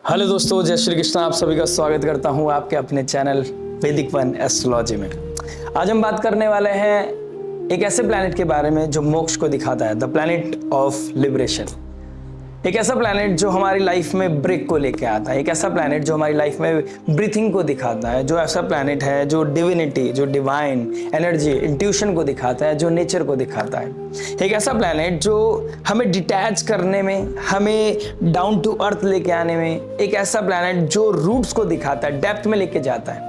Hello दोस्तों, जय श्री कृष्ण। आप सभी का स्वागत करता हूं आपके अपने चैनल वैदिक वन एस्ट्रोलॉजी में। आज हम बात करने वाले हैं एक ऐसे प्लैनेट के बारे में जो मोक्ष को दिखाता है, द प्लैनेट ऑफ लिबरेशन। एक ऐसा प्लैनेट जो हमारी लाइफ में ब्रेक को लेके आता है, एक ऐसा प्लैनेट जो हमारी लाइफ में ब्रीथिंग को दिखाता है, जो ऐसा प्लैनेट है जो डिविनिटी, जो डिवाइन एनर्जी, इंट्यूशन को दिखाता है, जो नेचर को दिखाता है। एक ऐसा प्लैनेट जो हमें डिटैच करने में, हमें डाउन टू अर्थ लेके आने में, एक ऐसा प्लैनेट जो रूट्स को दिखाता है, डेप्थ में लेके जाता है।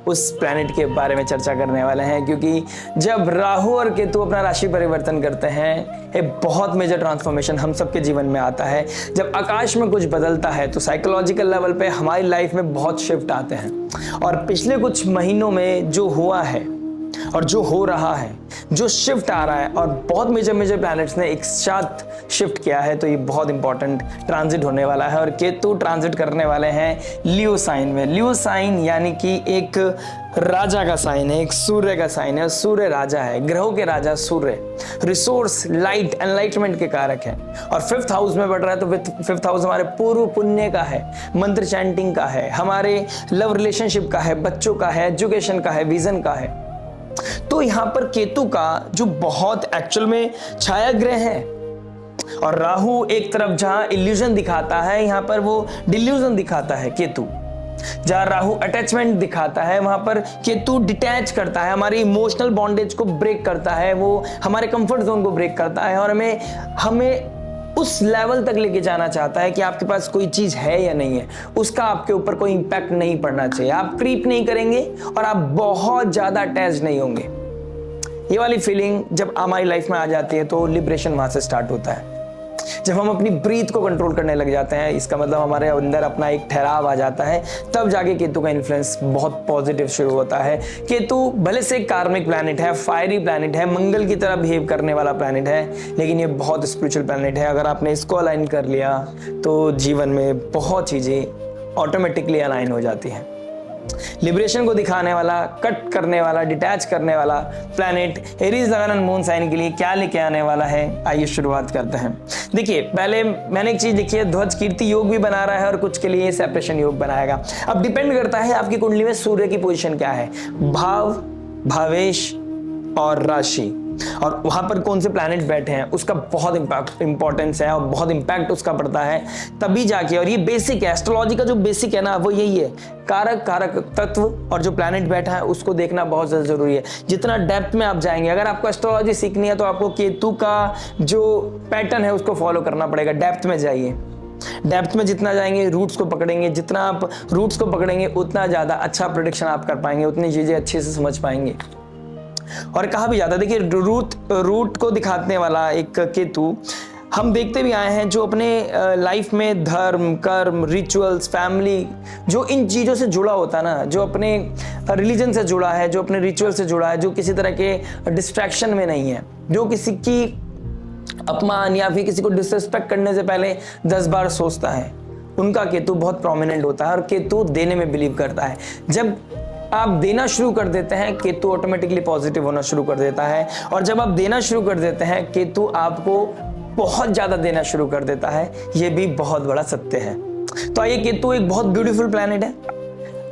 उस प्लैनेट के बारे में चर्चा करने वाले हैं, क्योंकि जब राहु और केतु अपना राशि परिवर्तन करते हैं, एक बहुत मेजर ट्रांसफॉर्मेशन हम सबके जीवन में आता है। जब आकाश में कुछ बदलता है तो साइकोलॉजिकल लेवल पे हमारी लाइफ में बहुत शिफ्ट आते हैं। और पिछले कुछ महीनों में जो हुआ है और जो हो रहा है, जो शिफ्ट आ रहा है, और बहुत मेजर प्लैनेट्स ने एक साथ शिफ्ट किया है, तो ये बहुत इंपॉर्टेंट ट्रांजिट होने वाला है। और केतु ट्रांजिट करने वाले हैं लियो साइन में। लियो साइन यानी कि एक राजा का साइन है, एक सूर्य का साइन है। सूर्य राजा है, ग्रहों के राजा सूर्य, रिसोर्स, लाइट, एनलाइटमेंट के कारक है। और 5th हाउस में बढ़ रहा है, तो 5th हाउस हमारे पूर्व पुण्य का है, मंत्र चैंटिंग का है, हमारे लव रिलेशनशिप का है, बच्चों का है, एजुकेशन का है, विजन का है। तो यहां पर केतु का जो बहुत एक्चुअल में छाया ग्रह है, और राहु एक तरफ जहां इल्यूजन दिखाता है, यहां पर वो डिल्यूजन दिखाता है। केतु जहां राहु अटैचमेंट दिखाता है, वहां पर केतु डिटैच करता है, हमारी इमोशनल बॉन्डेज को ब्रेक करता है, वो हमारे कंफर्ट जोन को ब्रेक करता है और हमें उस लेवल तक लेके जाना चाहता है कि आपके पास कोई चीज है या नहीं है, उसका आपके ऊपर कोई इंपैक्ट नहीं पड़ना चाहिए। आप क्रीप नहीं करेंगे और आप बहुत ज्यादा अटैच नहीं होंगे। ये वाली फीलिंग जब हमारी लाइफ में आ जाती है तो लिबरेशन वहां से स्टार्ट होता है। जब हम अपनी ब्रीथ को कंट्रोल करने लग जाते हैं, इसका मतलब हमारे अंदर अपना एक ठहराव आ जाता है, तब जाके केतु का इन्फ्लुएंस बहुत पॉजिटिव शुरू होता है। केतु भले से एक कार्मिक प्लैनेट है, फायरी प्लैनेट है, मंगल की तरह बिहेव करने वाला प्लैनेट है, लेकिन ये बहुत स्पिरिचुअल प्लैनेट है। अगर आपने इसको अलाइन कर लिया तो जीवन में बहुत चीजें ऑटोमेटिकली अलाइन हो जाती हैं। लिबरेशन को दिखाने वाला, कट करने वाला, डिटैच करने वाला प्लैनेट एरीज लगन मून साइन के लिए क्या लेके आने वाला है, आइए शुरुआत करते हैं। देखिए, पहले मैंने एक चीज लिखी है, ध्वज कीर्ति योग भी बना रहा है और कुछ के लिए सेपरेशन योग बनाएगा। अब डिपेंड करता है आपकी कुंडली में सूर्य की पोजीशन क्या है, भाव, भावेश और राशि, और वहां पर कौन से प्लैनेट बैठे हैं, उसका बहुत इंपॉर्टेंस है और बहुत इंपैक्ट उसका पड़ता है। तभी जाके, और ये बेसिक है एस्ट्रोलॉजी का, जो बेसिक है ना वो यही है, कारक तत्व और जो प्लैनेट बैठा है उसको देखना बहुत ज्यादा जरूरी है। जितना डेप्थ में आप जाएंगे, अगर आपको एस्ट्रोलॉजी सीखनी है तो आपको केतु का जो पैटर्न है उसको फॉलो करना पड़ेगा। डेप्थ में जाइए, डेप्थ में जितना जाएंगे, रूट्स को पकड़ेंगे, जितना आप रूट्स को पकड़ेंगे उतना ज्यादा अच्छा प्रेडिक्शन आप कर पाएंगे, उतनी चीजें अच्छे से समझ पाएंगे। और कहा भी जाता है, देखिए रूट को दिखाने वाला एक केतु हम देखते भी आए हैं, जो अपने लाइफ में धर्म, कर्म, रिचुअल्स, फैमिली, जो इन चीज़ों से जुड़ा होता है ना, जो अपने रिलीजन से जुड़ा है, जो अपने रिचुअल से जुड़ा है, जो किसी तरह के डिस्ट्रैक्शन में नहीं है, जो किसी की अपमान या फिर किसी को डिसरिस्पेक्ट करने से पहले 10 बार सोचता है, उनका केतु बहुत प्रोमिनेंट होता है। और केतु देने में बिलीव करता है। जब आप देना शुरू कर देते हैं, केतु ऑटोमेटिकली पॉजिटिव होना शुरू कर देता है, और जब आप देना शुरू कर देते हैं, केतु आपको बहुत ज्यादा देना शुरू कर देता है। यह भी बहुत बड़ा सत्य है। तो आइए, केतु एक बहुत ब्यूटीफुल प्लैनेट है।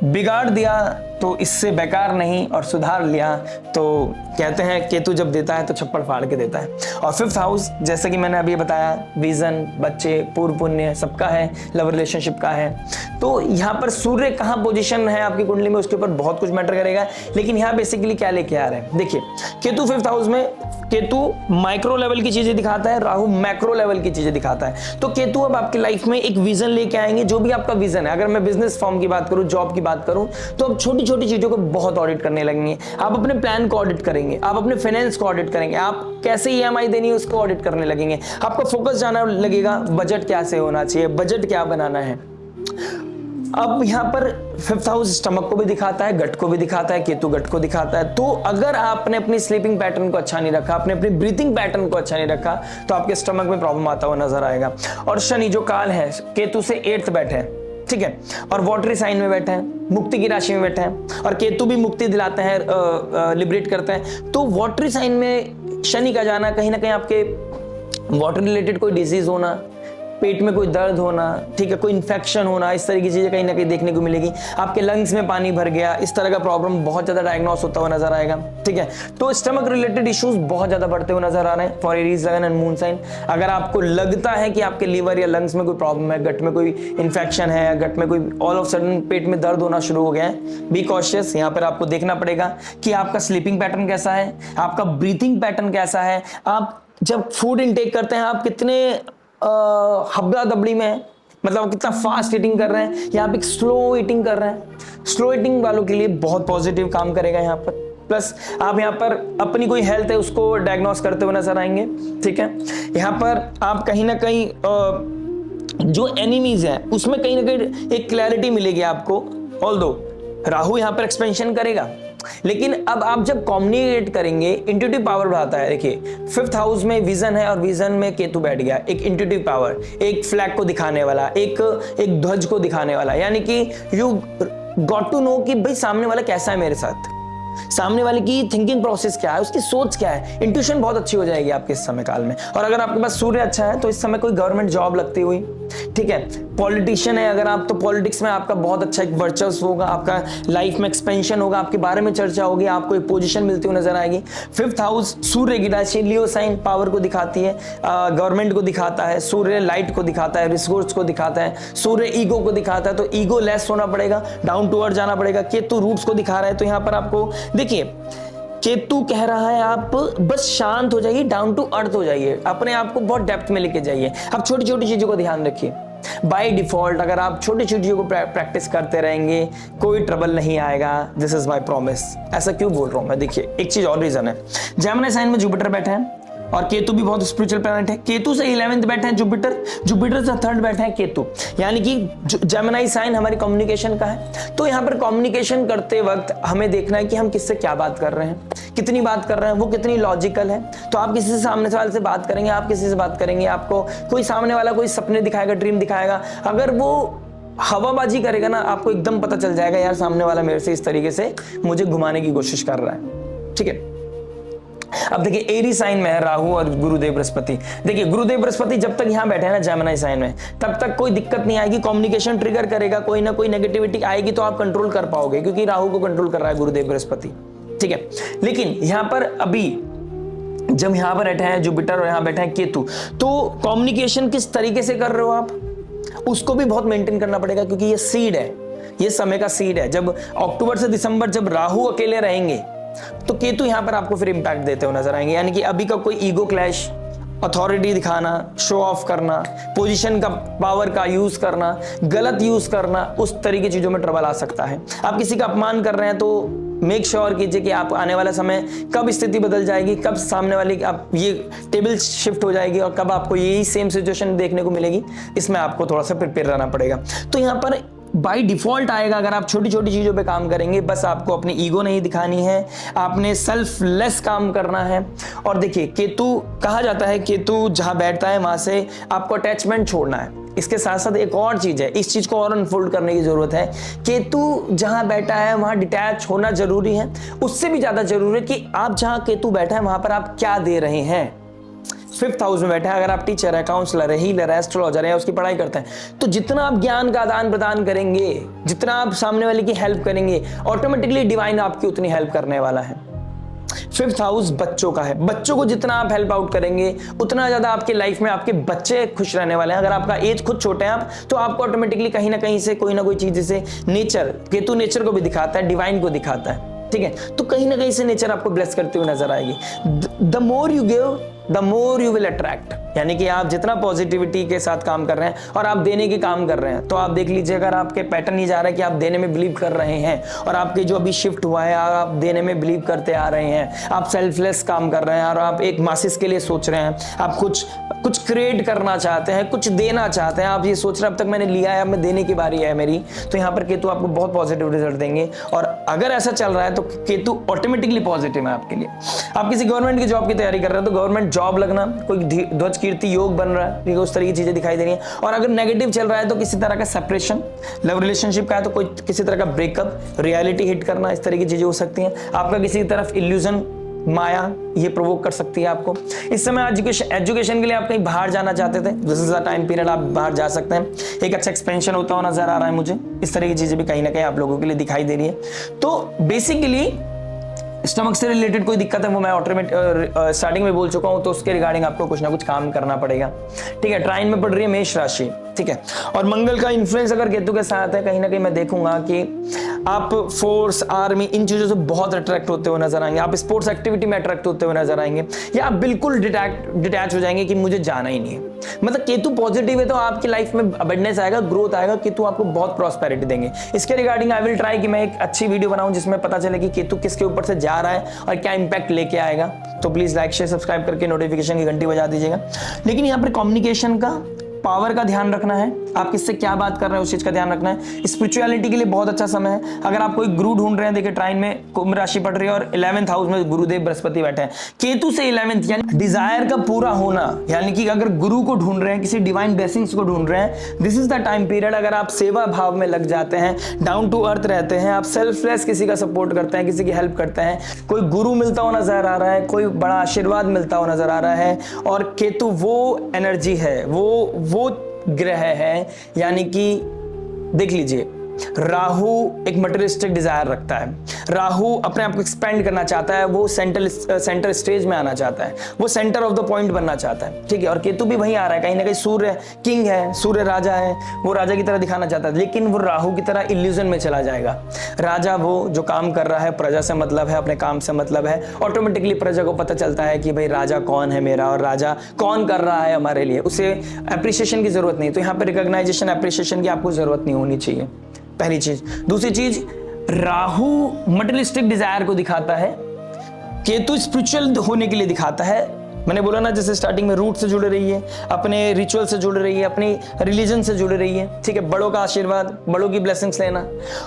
बिगाड़ दिया तो इससे बेकार नहीं, और सुधार लिया तो कहते हैं केतु जब देता है तो छप्पड़ फाड़ के देता है। और 5th हाउस, जैसे कि मैंने अभी बताया, विजन, बच्चे, पूर्व पुण्य सबका है, लव रिलेशनशिप का है। तो यहाँ पर सूर्य कहाँ पोजीशन है आपकी कुंडली में, उसके ऊपर बहुत कुछ मैटर करेगा। लेकिन यहाँ बेसिकली क्या लेके आ रहे हैं, देखिए, केतु 5th हाउस में, केतु माइक्रो लेवल की चीजें दिखाता है, राहु मैक्रो लेवल की चीजें दिखाता है। तो केतु अब आपकी लाइफ में एक विजन लेके आएंगे, जो भी आपका विजन है। अगर मैं बिजनेस फॉर्म की बात करूं, जॉब की बात करूं, तो अब छोटी छोटी चीजों को बहुत ऑडिट करने लगेंगे। आप अपने प्लान को ऑडिट करेंगे, आप अपने फाइनेंस को ऑडिट करेंगे, आप कैसे EMI देनी है उसको ऑडिट करने लगेंगे। आपका फोकस जाना लगेगा, बजट क्या से होना चाहिए, बजट क्या बनाना है। अब यहाँ पर 5th हाउस स्टमक को भी दिखाता है, गट को भी दिखाता है, केतु गट को दिखाता है। तो अगर आपने अपनी स्लीपिंग पैटर्न को अच्छा नहीं रखा, आपने अपनी ब्रीथिंग पैटर्न को अच्छा नहीं रखा, तो आपके स्टमक में प्रॉब्लम आता हुआ नजर आएगा। और शनि जो काल है, केतु से 8th बैठे हैं, ठीक है, और वाटरी साइन में बैठे हैं, मुक्ति की राशि में बैठे हैं, और केतु भी मुक्ति दिलाते हैं, लिबरेट करते हैं। तो वाटरी साइन में शनि का जाना, कहीं ना कहीं आपके वाटर रिलेटेड कोई डिजीज होना, पेट में कोई दर्द होना, ठीक है, कोई इन्फेक्शन होना, इस तरह की चीजें कहीं ना कहीं देखने को मिलेगी। आपके लंग्स में पानी भर गया, इस तरह का प्रॉब्लम बहुत ज्यादा डायग्नोस होता हुआ नजर आएगा, ठीक है। तो स्टमक रिलेटेड इश्यूज बहुत ज्यादा बढ़ते हुए नजर आ रहे हैं फॉर एरीज लगन एंड मून साइन। अगर आपको लगता है कि आपके लीवर या लंग्स में कोई प्रॉब्लम है, गट में कोई इन्फेक्शन है, गट में कोई ऑल ऑफ सडन पेट में दर्द होना शुरू हो गया है, बी कॉशियस। यहाँ पर आपको देखना पड़ेगा कि आपका स्लीपिंग पैटर्न कैसा है, आपका ब्रीथिंग पैटर्न कैसा है, आप जब फूड इनटेक करते हैं आप कितने हबड़ा दबड़ी में है, मतलब कितना फास्ट ईटिंग कर रहे हैं या आप एक स्लो ईटिंग कर रहे हैं। स्लो ईटिंग वालों के लिए बहुत पॉजिटिव काम करेगा यहाँ पर। प्लस आप यहाँ पर अपनी कोई हेल्थ है उसको डायग्नोस करते हुए नजर आएंगे, ठीक है। यहाँ पर आप कहीं ना कहीं जो एनिमीज है उसमें कहीं ना कहीं एक क्लैरिटी मिलेगी आपको। ऑल्दो राहु यहाँ पर एक्सपेंशन करेगा, लेकिन अब आप जब कम्युनिकेट करेंगे, इंट्यूटिव पावर बढ़ाता है। देखिए 5th हाउस में विजन है और विजन में केतु बैठ गया, एक इंट्यूटिव पावर, एक फ्लैग को दिखाने वाला, एक ध्वज को दिखाने वाला, यानी कि यू गॉट टू नो कि भाई सामने वाला कैसा है मेरे साथ, सामने वाले की थिंकिंग प्रोसेस क्या है, उसकी सोच क्या है। इंट्यूशन बहुत अच्छी हो जाएगी आपके इस समय काल में। और अगर आपके पास सूर्य अच्छा है तो इस समय कोई गवर्नमेंट जॉब लगती हुई, ठीक है। पॉलिटिशियन है अगर आप, तो पॉलिटिक्स में आपका बहुत अच्छा एक वर्चस्व होगा, आपका लाइफ में एक्सपेंशन होगा, आपके बारे में चर्चा होगी, आपको एक पोजीशन मिलती हुई नजर आएगी। 5th हाउस सूर्य की राशि लियो साइन पावर को दिखाती है, गवर्नमेंट को दिखाता है, सूर्य लाइट को दिखाता है, रिसोर्स को दिखाता है, सूर्य ईगो को दिखाता है, तो ईगो लेस होना पड़ेगा, डाउन टू अर्थ जाना पड़ेगा। केतु रूट्स को दिखा रहा है, तो यहाँ पर आपको देखिए केतु कह रहा है आप बस शांत हो जाइए, डाउन टू अर्थ हो जाइए, अपने आप को बहुत डेप्थ में लेके जाइए। आप छोटी छोटी चीजों को ध्यान रखिए। बाय डिफॉल्ट अगर आप छोटी छोटी चीजों को प्रैक्टिस करते रहेंगे कोई ट्रबल नहीं आएगा, दिस इज माय प्रॉमिस। ऐसा क्यों बोल रहा हूं मैं, देखिए एक चीज और रीजन है। जेमिनी साइन में जुपिटर बैठे हैं और केतु भी बहुत स्पिरिचुअल प्लैनेट है। केतु से 11th बैठे हैं जुपिटर, जुपिटर से 3rd बैठे हैं केतु, यानी कि जेमिनी साइन हमारी कम्युनिकेशन का है। तो यहाँ पर कम्युनिकेशन करते वक्त हमें देखना है कि हम किससे क्या बात कर रहे हैं, कितनी बात कर रहे हैं, वो कितनी लॉजिकल है। तो आप किसी से सामने वाले से बात करेंगे, आप किसी से बात करेंगे, आपको कोई सामने वाला कोई सपने दिखाएगा, ड्रीम दिखाएगा, अगर वो हवाबाजी करेगा ना, आपको एकदम पता चल जाएगा यार सामने वाला मेरे से इस तरीके से मुझे घुमाने की कोशिश कर रहा है, ठीक है। अब देखिए एरी साइन में है राहु और गुरुदेव बृहस्पति। देखिए गुरुदेव बृहस्पति जब तक यहां बैठे हैं ना जेमिनी साइन में, तब तक कोई दिक्कत नहीं आएगी। कम्युनिकेशन ट्रिगर करेगा, कोई ना कोई नेगेटिविटी आएगी तो आप कंट्रोल कर पाओगे, क्योंकि राहु को कंट्रोल कर रहा है गुरुदेव बृहस्पति, ठीक है। लेकिन यहां पर अभी जब यहां पर बैठे हैं जुपिटर और यहां बैठे हैं केतु, तो कम्युनिकेशन किस तरीके से कर रहे हो आप, उसको भी बहुत मेंटेन करना पड़ेगा, क्योंकि ये सीड है, ये समय का सीड है। जब अक्टूबर से दिसंबर जब राहु अकेले रहेंगे तो केतु यहां पर आपको फिर इंपैक्ट देते हुए नजर आएंगे। यानी कि अभी का कोई ईगो क्लैश, अथॉरिटी दिखाना, शो ऑफ करना, पोजीशन का पावर का यूज करना, गलत यूज करना, उस तरह की चीजों में ट्रबल आ सकता है। आप किसी का अपमान कर रहे हैं तो मेक श्योर कीजिए कि आप आने वाला समय कब स्थिति बदल जाएगी, कब सामने वाली आप ये टेबल शिफ्ट हो जाएगी और कब आपको यही सेम सिचुएशन देखने को मिलेगी, इसमें आपको थोड़ा सा प्रिपेयर रहना पड़ेगा। तो यहाँ पर बाय डिफॉल्ट आएगा अगर आप छोटी छोटी चीजों पे काम करेंगे। बस आपको अपनी ईगो नहीं दिखानी है, आपने सेल्फलेस काम करना है। और देखिए केतु कहा जाता है, केतु जहां बैठता है वहां से आपको अटैचमेंट छोड़ना है। इसके साथ साथ एक और चीज है, इस चीज को और अनफोल्ड करने की जरूरत है। केतु जहां बैठा है वहां डिटैच होना जरूरी है, उससे भी ज्यादा जरूरी है कि आप जहां केतु बैठा है वहां पर आप क्या दे रहे हैं। 5th हाउस में बैठा है, अगर आप टीचर है, काउंसलर है, हीलर है, एस्ट्रोलॉजर है, उसकी पढ़ाई करते हैं, तो जितना आप ज्ञान का आदान प्रदान करेंगे, जितना आप सामने वाले की हेल्प करेंगे, ऑटोमेटिकली डिवाइन आपकी उतनी हेल्प करने वाला है। 5th हाउस बच्चों का है, बच्चों को जितना आप हेल्प आउट करेंगे उतना ज्यादा आपके लाइफ में आपके बच्चे खुश रहने वाले हैं। अगर आपका एज खुद छोटे हैं आप, तो आपको ऑटोमेटिकली कहीं ना कहीं से कोई ना कोई चीज से नेचर, केतु नेचर को भी दिखाता है, डिवाइन को दिखाता है, ठीक है। तो कहीं ना कहीं से नेचर आपको ब्लेस करते हुए नजर आएगी। The more you give the more you will attract, यानी कि आप जितना पॉजिटिविटी के साथ काम कर रहे हैं और आप देने के काम कर रहे हैं, तो आप देख लीजिए अगर आपके पैटर्न ही जा रहा है कि आप देने में बिलीव कर रहे हैं और आपके जो अभी शिफ्ट हुआ है आप देने में बिलीव करते आ रहे हैं, आप सेल्फलेस काम कर रहे हैं और आप एक मासिस के लिए सोच रहे हैं, आप कुछ क्रिएट करना चाहते हैं, कुछ देना चाहते हैं, आप ये सोच रहे हैं अब तक मैंने लिया है, अब मैं देने की बारी है मेरी, तो यहाँ पर केतु आपको बहुत पॉजिटिव रिजल्ट देंगे। और अगर ऐसा चल रहा है तो केतु ऑटोमेटिकली पॉजिटिव है आपके लिए। आप किसी गवर्नमेंट की जॉब की तैयारी कर रहे हैं तो गवर्नमेंट जॉब लगना, कोई ध्वज कीर्ति योग बन रहा है, ठीक है, उस तरह की चीजें दिखाई दे रही हैं। और अगर नेगेटिव चल रहा है तो किसी तरह का सेपरेशन, लव रिलेशनशिप का है तो कोई किसी तरह का ब्रेकअप, रियलिटी हिट करना, इस तरह की चीजें हो सकती हैं। आपका किसी तरफ इल्यूजन माया ये प्रोवोक कर सकती है आपको। इस समय एजुकेशन के लिए आप कहीं बाहर जाना चाहते थे, this is the time period, आप बाहर जा सकते हैं। एक अच्छा एक्सपेंशन होता हुआ नजर आ रहा है मुझे, इस तरह की चीजें भी कहीं ना कहीं आप लोगों के लिए दिखाई दे रही है। तो बेसिकली स्टमक से रिलेटेड कोई दिक्कत है वो मैं स्टार्टिंग में बोल चुका हूं, तो उसके रिगार्डिंग आपको कुछ ना कुछ काम करना पड़ेगा, ठीक है। ट्राइन में पड़ रही है मेष राशि, ठीक है, और मंगल का इन्फ्लुएंस अगर केतु के साथ है, कहीं ना कहीं मैं देखूंगा कि आप फोर्स, आर्मी, इन चीजों से बहुत अट्रैक्ट होते हुए नजर आएंगे, आप स्पोर्ट्स एक्टिविटी में अट्रैक्ट होते हुए नजर आएंगे, या आप बिल्कुल डिटैच हो जाएंगे कि मुझे जाना ही नहीं है। मतलब केतु पॉजिटिव है तो आपकी लाइफ में अबंडेंस आएगा, ग्रोथ आएगा, केतु आपको बहुत प्रॉस्पेरिटी देंगे। इसके रिगार्डिंग आई विल ट्राई कि मैं एक अच्छी वीडियो बनाऊं जिसमें पता चले कि केतु किसके ऊपर से जा रहा है और क्या इंपैक्ट लेके आएगा। तो प्लीज लाइक शेयर सब्सक्राइब करके नोटिफिकेशन की घंटी बजा दीजिएगा। लेकिन यहाँ पर कम्युनिकेशन का पावर का ध्यान रखना है, आप किससे क्या बात कर रहे हैं उस चीज का ध्यान रखना है। स्पिरिचुअलिटी के लिए बहुत अच्छा समय है। अगर आप कोई गुरु ढूंढ रहे हैं, देखिए ट्राइन में कुंभ राशि पड़ रही है और 11th हाउस में गुरुदेव बृहस्पति बैठे हैं, केतु से 11th, यानी डिजायर का पूरा होना, यानी कि अगर गुरु को ढूंढ रहे हैं, किसी डिवाइन ब्लेसिंग्स को ढूंढ रहे हैं, this is the time period. अगर आप सेवा भाव में लग जाते हैं, डाउन टू अर्थ रहते हैं, आप सेल्फलेस किसी का सपोर्ट करते हैं, किसी की हेल्प करते हैं, कोई गुरु मिलता हुआ नजर आ रहा है, कोई बड़ा आशीर्वाद मिलता हुआ नजर आ रहा है, और केतु वो एनर्जी है, वो ग्रह है, यानी कि देख लीजिए राहु एक मटेरियलिस्टिक डिजायर रखता है, राहु अपने आप को एक्सपेंड करना चाहता है, वो सेंटर स्टेज में आना चाहता है, वो सेंटर ऑफ द पॉइंट बनना चाहता है, ठीक है। और केतु भी वहीं आ रहा है, कहीं ना कहीं सूर्य किंग है, सूर्य राजा है, वो राजा की तरह दिखाना चाहता है, लेकिन वो राहु की तरह इल्यूजन में चला जाएगा। राजा वो जो काम कर रहा है, प्रजा से मतलब है, अपने काम से मतलब है, ऑटोमेटिकली प्रजा को पता चलता है कि भाई राजा कौन है मेरा और राजा कौन कर रहा है हमारे लिए, उसे अप्रिसिएशन की जरूरत नहीं। तो यहाँ पे रिकॉग्नाइजेशन, अप्रिसिएशन की आपको जरूरत नहीं होनी चाहिए, पहली चीज। दूसरी चीज, राहु मटेरियलिस्टिक डिजायर को दिखाता है, केतु स्पिरिचुअल होने के लिए दिखाता है। मैंने बोला ना, जैसे स्टार्टिंग में रूट से जुड़ रही है, अपने रिचुअल से जुड़ रही है, अपनी रिलीजन से जुड़ रही है, ठीक है, बड़ों का आशीर्वाद, बड़ों की ब्लेसिंग्स लेना।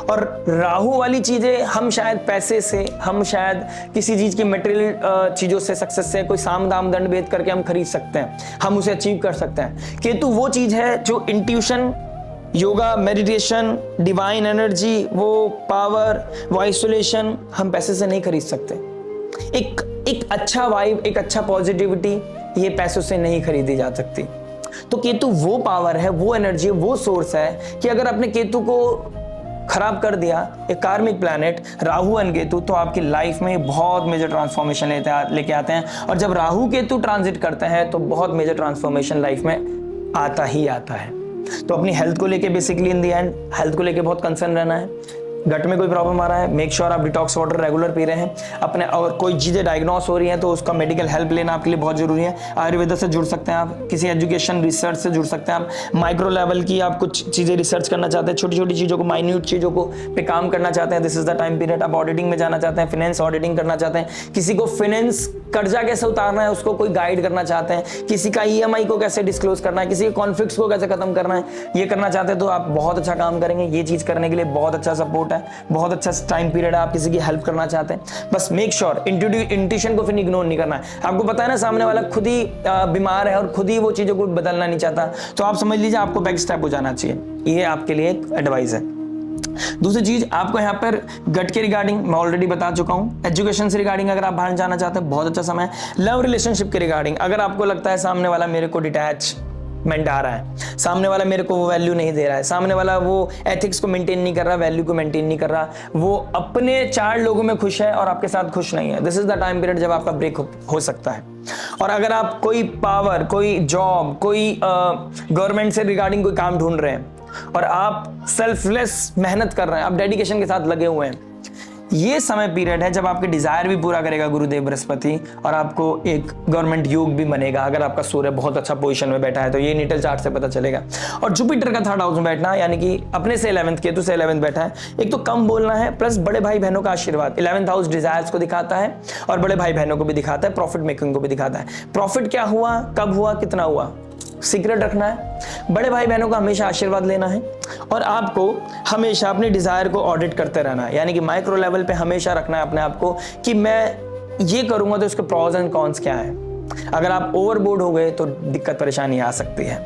और राहु वाली चीजें हम शायद पैसे से, हम शायद किसी चीज की मटेरियल चीजों से, सक्सेस से, कोई साम दाम दंड भेद करके हम खरीद सकते हैं, हम उसे अचीव कर सकते हैं। केतु वो चीज है जो intuition, yoga, meditation, divine energy, वो पावर, वो आइसोलेशन हम पैसे से नहीं खरीद सकते। एक अच्छा वाइब, एक अच्छा पॉजिटिविटी ये पैसों से नहीं खरीदी जा सकती। तो केतु वो पावर है, वो एनर्जी, वो सोर्स है कि अगर अपने केतु को खराब कर दिया, एक कार्मिक प्लैनेट राहु एंड केतु, तो आपकी लाइफ में बहुत मेजर ट्रांसफॉर्मेशन लेके आते हैं। और जब राहु केतु ट्रांजिट करते हैं तो बहुत मेजर ट्रांसफॉर्मेशन लाइफ में आता ही आता है। तो अपनी हेल्थ को लेके basically in the and health को लेके बहुत कंसर्न रहना है। गट में कोई प्रॉब्लम आ रहा है, मेक श्योर आप डिटॉक्स वाटर रेगुलर पी रहे हैं अपने। और कोई चीज़ें डायग्नोस हो रही हैं तो उसका मेडिकल हेल्प लेना आपके लिए बहुत जरूरी है। आयुर्वेदा से जुड़ सकते हैं आप, किसी एजुकेशन रिसर्च से जुड़ सकते हैं आप, माइक्रो लेवल की आप कुछ चीज़ें रिसर्च करना चाहते हैं, छोटी छोटी चीज़ों को, माइन्यूट चीज़ों को पे काम करना चाहते हैं, this is the time period. आप ऑडिटिंग में जाना चाहते हैं, फाइनेंस ऑडिटिंग करना चाहते हैं, किसी को फाइनेंस कर्जा कैसे उतारना है उसको कोई गाइड करना चाहते हैं, किसी का EMI को कैसे डिस्क्लोज करना है, किसी के कॉन्फ्लिक्ट्स को कैसे खत्म करना है, ये करना चाहते हैं तो आप बहुत अच्छा काम करेंगे। ये चीज़ करने के लिए बहुत अच्छा सपोर्ट है, बहुत अच्छा टाइम पीरियड है। आप किसी की हेल्प करना चाहते हैं, बस मेक श्योर इंट्यूशन को फिर इग्नोर नहीं करना है। आपको पता है ना सामने वाला खुद ही बीमार है और खुद ही वो चीज़ों को बदलना नहीं चाहता, तो आप समझ लीजिए आपको बैक स्टेप हो जाना चाहिए। ये आपके लिए एक एडवाइस है। दूसरी चीज आपको यहाँ पर गट के रिगार्डिंग मैं ऑलरेडी बता चुका हूँ। एजुकेशन से रिगार्डिंग अगर आप बाहर जाना चाहते हैं बहुत अच्छा समय है। लव रिलेशनशिप के रिगार्डिंग अगर आपको लगता है सामने वाला मेरे को डिटैचमेंट आ रहा है, सामने वाला मेरे को वो वैल्यू नहीं दे रहा है, सामने वाला वो एथिक्स को मेंटेन नहीं कर रहा, वैल्यू को मेंटेन नहीं कर रहा, वो अपने 4 लोगों में खुश है और आपके साथ खुश नहीं है, this is the time period जब आपका ब्रेक हो सकता है। और अगर आप कोई पावर, कोई जॉब, कोई गवर्नमेंट से रिगार्डिंग कोई काम ढूंढ रहे हैं और आप सेल्फलेस मेहनत कर रहे हैं, आप डेडिकेशन के साथ लगे हुए हैं, ये समय पीरियड है जब आपके डिजायर भी पूरा करेगा गुरुदेव बृहस्पति और आपको एक गवर्नमेंट योग भी बनेगा। अगर आपका सूर्य बहुत अच्छा पोजीशन में बैठा है तो ये नीटल चार्ट से पता चलेगा। और जुपिटर का 3rd हाउस में बैठना यानी कि अपने से 11th, केतु से 11th बैठा है, एक तो कम बोलना है प्लस बड़े भाई बहनों का आशीर्वाद। 11th हाउस डिजायर्स को दिखाता है और बड़े भाई बहनों को भी दिखाता है, प्रॉफिट मेकिंग को भी दिखाता है। प्रॉफिट क्या हुआ, कब हुआ, कितना हुआ, सीक्रेट रखना है। बड़े भाई बहनों का हमेशा आशीर्वाद लेना है और आपको हमेशा अपने डिजायर को ऑडिट करते रहना है, यानी कि माइक्रो लेवल पे हमेशा रखना है अपने आप को कि मैं ये करूंगा तो इसके प्रोज एंड कॉन्स क्या है। अगर आप ओवरबोर्ड हो गए तो दिक्कत परेशानी आ सकती है।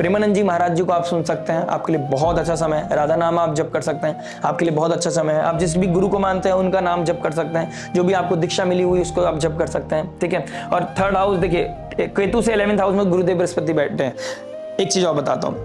प्रेमानंद जी महाराज जी को आप सुन सकते हैं, आपके लिए बहुत अच्छा समय है। राधा नाम आप जप कर सकते हैं, आपके लिए बहुत अच्छा समय है। आप जिस भी गुरु को मानते हैं उनका नाम जप कर सकते हैं, जो भी आपको दीक्षा मिली हुई उसको आप जप कर सकते हैं, ठीक है। और थर्ड हाउस देखिए, केतु से 11th हाउस में गुरुदेव बृहस्पति बैठे हैं। एक चीज और बताता हूँ,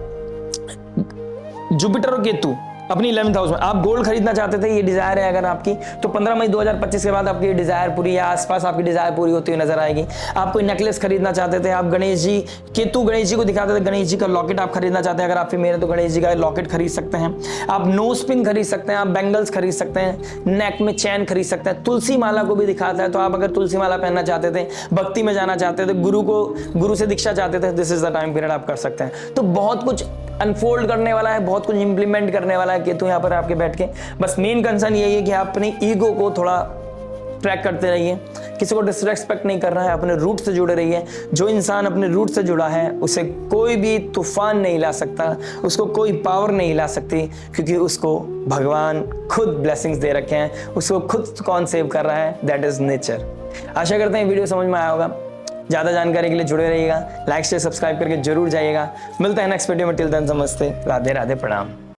जुपिटर और केतु अपनी 11th हाउस में। आप गोल्ड खरीदना चाहते थे, ये डिजायर है अगर आपकी, तो 15 मई 2025 के बाद आपकी डिजायर पूरी या आसपास आपकी डिजायर पूरी होती हुई नजर आएगी। आप कोई नेकलेस खरीदना चाहते थे, आप गणेश जी, केतु गणेश जी को दिखाते थे, गणेश जी का लॉकेट आप खरीदना चाहते हैं, अगर आप फीमेल है तो गणेश जी का लॉकेट खरीद सकते हैं। आप नोज पिन खरीद सकते हैं, आप बैंगल्स खरीद सकते हैं, नेक में चैन खरीद सकते हैं। तुलसी माला को भी दिखाता है, तो आप अगर तुलसी माला पहनना चाहते थे, भक्ति में जाना चाहते थे, गुरु से दीक्षा चाहते थे, this is the time period आप कर सकते हैं। तो बहुत कुछ अनफोल्ड करने वाला है, बहुत कुछ इंप्लीमेंट करने वाला है केतु यहाँ पर आपके बैठ के। बस मेन कंसर्न यही है कि आप अपनी ईगो को थोड़ा ट्रैक करते रहिए, किसी को डिसरेस्पेक्ट नहीं करना है, अपने रूट से जुड़े रहिए। जो इंसान अपने रूट से जुड़ा है उसे कोई भी तूफान नहीं ला सकता, उसको कोई पावर नहीं ला सकती, क्योंकि उसको भगवान खुद ब्लेसिंग्स दे रखे हैं, उसको खुद कौन सेव कर रहा है, दैट इज नेचर। आशा करते हैं वीडियो समझ में आया होगा। ज़्यादा जानकारी के लिए जुड़े रहिएगा, लाइक शेयर सब्सक्राइब करके जरूर जाइएगा। मिलते हैं नेक्स्ट वीडियो में, टिल देन नमस्ते, राधे राधे, प्रणाम।